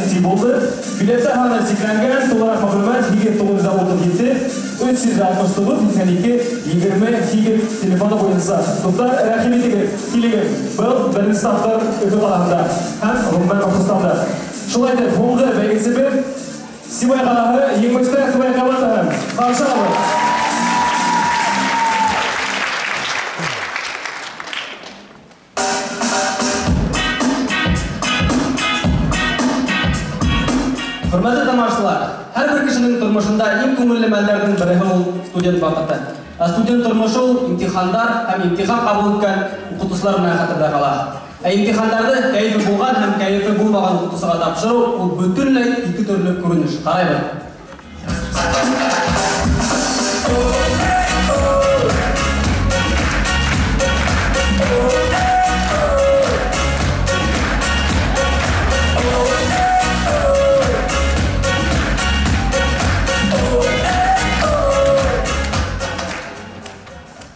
MC болды. Билетler hana секренген, толаrak мағлумат, егер 967, 369, 22, 20, телефоны бойынса. Достар, рәхиметігі, келегі, бұл бірінші стартар өту қалағында, һәм ғылыммен қоқыстанда. Шулайды, бұңғы бәйгесі бер, Сибай қалағы, еңбекшті Сибай қалады, қаршы алып. Hürmetli tamашçılar, her bir kişinin durmuşunda en көңіллі мәлләрдің бірі ол студент вакыты. Студент тұрмышы ол имтихандар һәм имтихан кабул иткән укытучылар менән хәтердә кала. Имтихандарды кәйфе булган һәм кәйфе булмаган укытучыга тапшыру ул бөтенләй ике төрле күренеш. Карайбыз.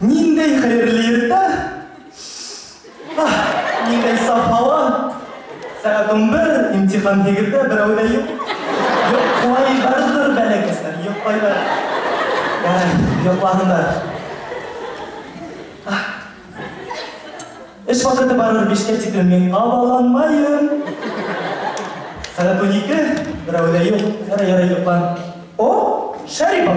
Ниндей хәерле ердә? Ниндей саф һава? Сәгатем бер имтихан егердә берәү дә юк. Йоклай бардыр бәләкәсләр, йоклайлар. Йоклаһындар. Эш вакыты барыр 5-кә тиклем мин кабаланмайым. Сәгать 12, берәү дә юк. Ярый йоклан. О, Шәрипов.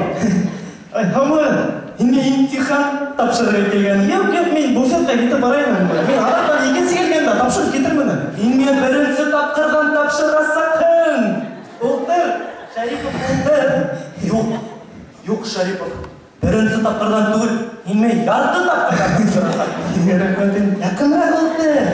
Һаман Инде имтихан тапшырып келген. Юк, мен буфетка китеп барайын. Мен арадан икенче келгенде тапшырып кетермен. Инде беренче тапкырдан тапшырасың. Ултыр, Шәрипов ултыр. Юк, Шәрипов. Беренче тапкырдан түгел, инде ярты тапкырдан тапшырасың. Рәхмәтем. Якынрак ултыр.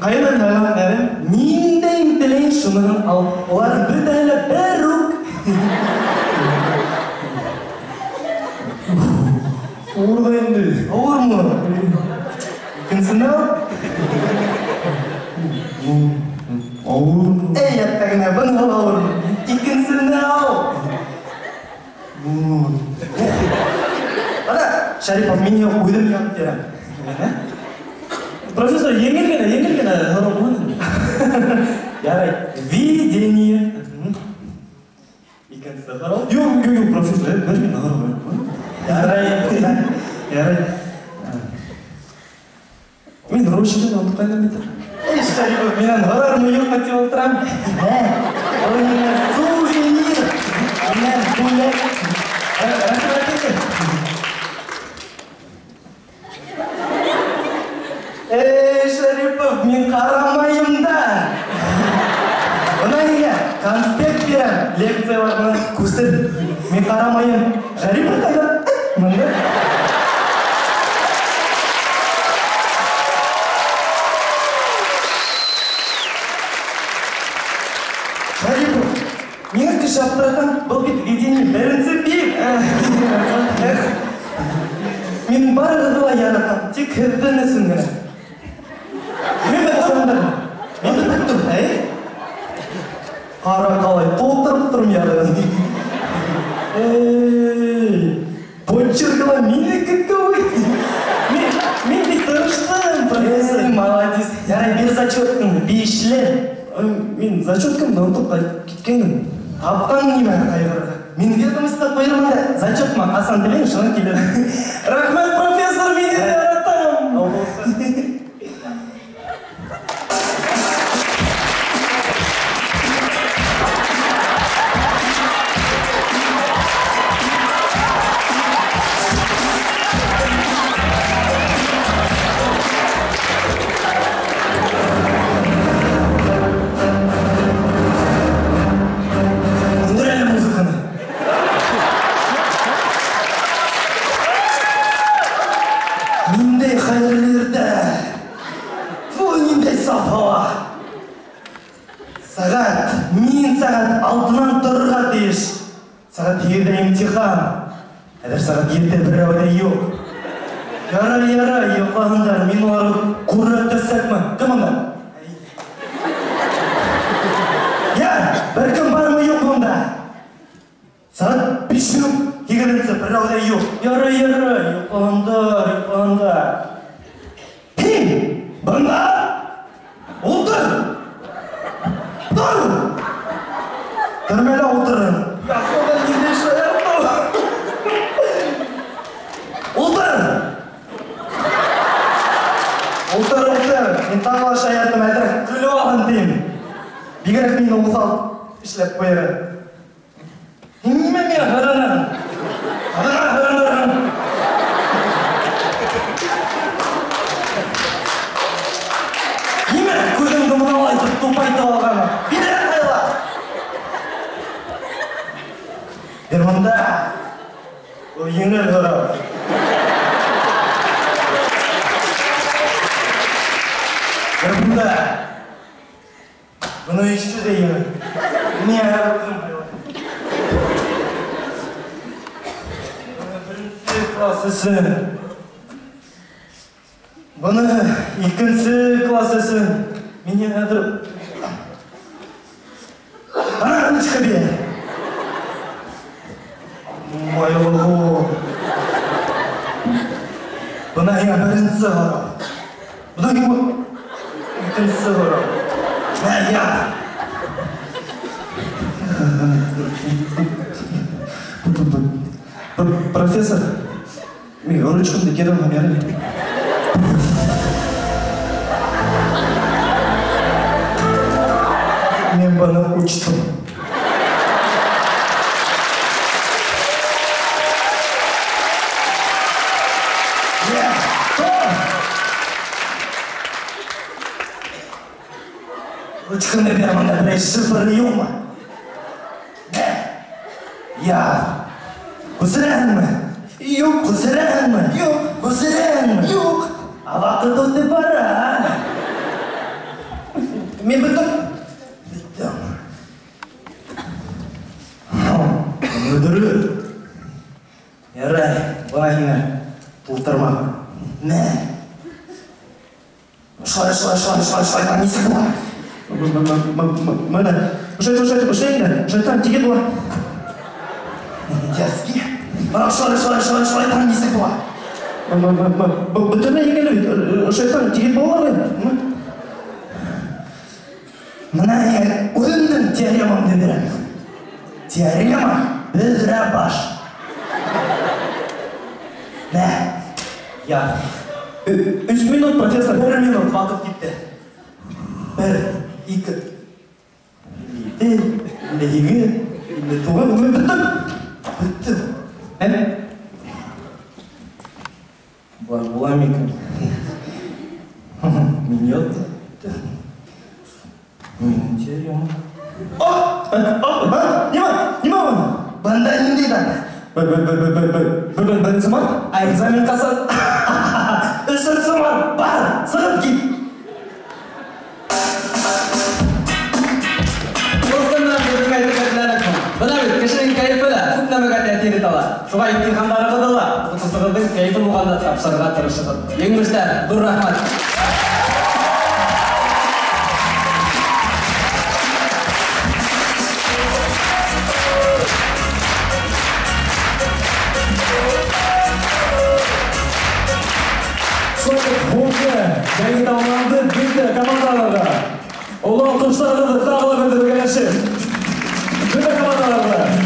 Кайдан алгандарым? Ниндей телен шуның ал. Олар бөтәле бер рук. Ауыр енді. Ауырмы? Икенсіне ал? Ауыр. Ей, аттағына бұны ал ауыр. Икенсіне ал. Ана, Шәрипов, мен ең қойдым ең терем. Профессор, еңгергені ғарау. Ярай, видение. Икенсі ғарау? Йоу, профессор, бәрмен ғарау. Ярай. Мен рошыдан алтып қайдан бетір. Ей, Шәрипов, менен ғарармы yok қатеп отырам. Ол менен сувенир. Менен бөлек. Ей, Шәрипов, мен қарамайым да. Бұна неге? Конспект берем. Лекция бармын, көсір. Мен қарамайым. Шәрипов қайда? Мұнда? Шәрипов, мені күш аптырatan, бұл бет видение бірінші бек. Мен бары ғыла яратам, тек кірдіні сүнгіні. Мен күттім, қара қалай толтырып тұрм яғын. Почеркіла мені күтті ой. Мен де тұрыштым, профессор. Молодец. Ярай, бер зачеткің, бейшілі. Мен зачеткімді ұмытып кеткенім. Тапқан неме қайғырға. Мен ведомство қойырмында зачетма асан білен шының келеді. Рахмет, профессор, мені де яратам. Алтынан тұрға дейш. Сағат егерде имтихан. Әдір сағат егерде бір әуде yok. Яра, yoqlағындар. Мен олары көрікті сәкмін. Кім онда? Бір кім бар ма yok онда? Сағат 5 минут егерденсе бір әуде yok. Яра, yoqlағындар. Bunda! Otur! Dur! Durmeli oturun. Ya ben yine şey yaptım. Otur! Otur. Ben tağla aşağı yattım. Әдір күлі бағын деймін. Бигерек мені осал işlep koyarım. Неме мен ғырынырым? Ғырынырым. Неме көзіңді мұнал айтып топайтып алғаны? Бигерек қайла! Берманда, ол еңіл ғырым. Берманда, bunu işçi de еңіл. Niye ağırlıyorum? Birinci klasısın. Bunu ikinci klasısın. Mene adır. Bana çıkı bir. Vay oğlu. Buna ya birinci var. Bu da gibi. İkincisi var. Ne ya? Профессор, мен ручкамды кері алмам ярайды. Мен бұны учтым. Ручкамды бермін, бірай шифр не olma. Ya. Kusıran mı? Yok. Kusıran mı? Yok. Kusıran mı? Yok. Avakı tuttu para. Men bittim. Bittim. Müdürü. Yaray, bana yine толтырма. Ne? Şöyle, nesi bu? Mana? Şöyle, tiket var. Дерзкий. Шайтан несі бұла? Бүтіне егелі, шайтан тегет болар еді. Мына өзімдің теоремамды берем. Теорема бүдірі баш. Нә? Я. 3 минут, профессор. 1 минут вақыт кетті. 1, 2, 2, 9, біттім. Bitti. Ne? Bulamıyorum. Minyon. Minyon. Ne var? Banda indi ben. Ben zaman? Egzamin kasın. Isır zaman. Var. Sırıp git. Benar, kişinin kayıpı da çok namakat ettiğini tala. Şuğa imtihanları kıdıla, tutusluğundaki kayıpı muğanda tapsırığa tırışıdır. Yengmişler, dur rahmat. Yangi tamamlandı, bitti komandalarda. Ulu alkışlarınızı dağla bildirgen eşit. Bütün komandalarda.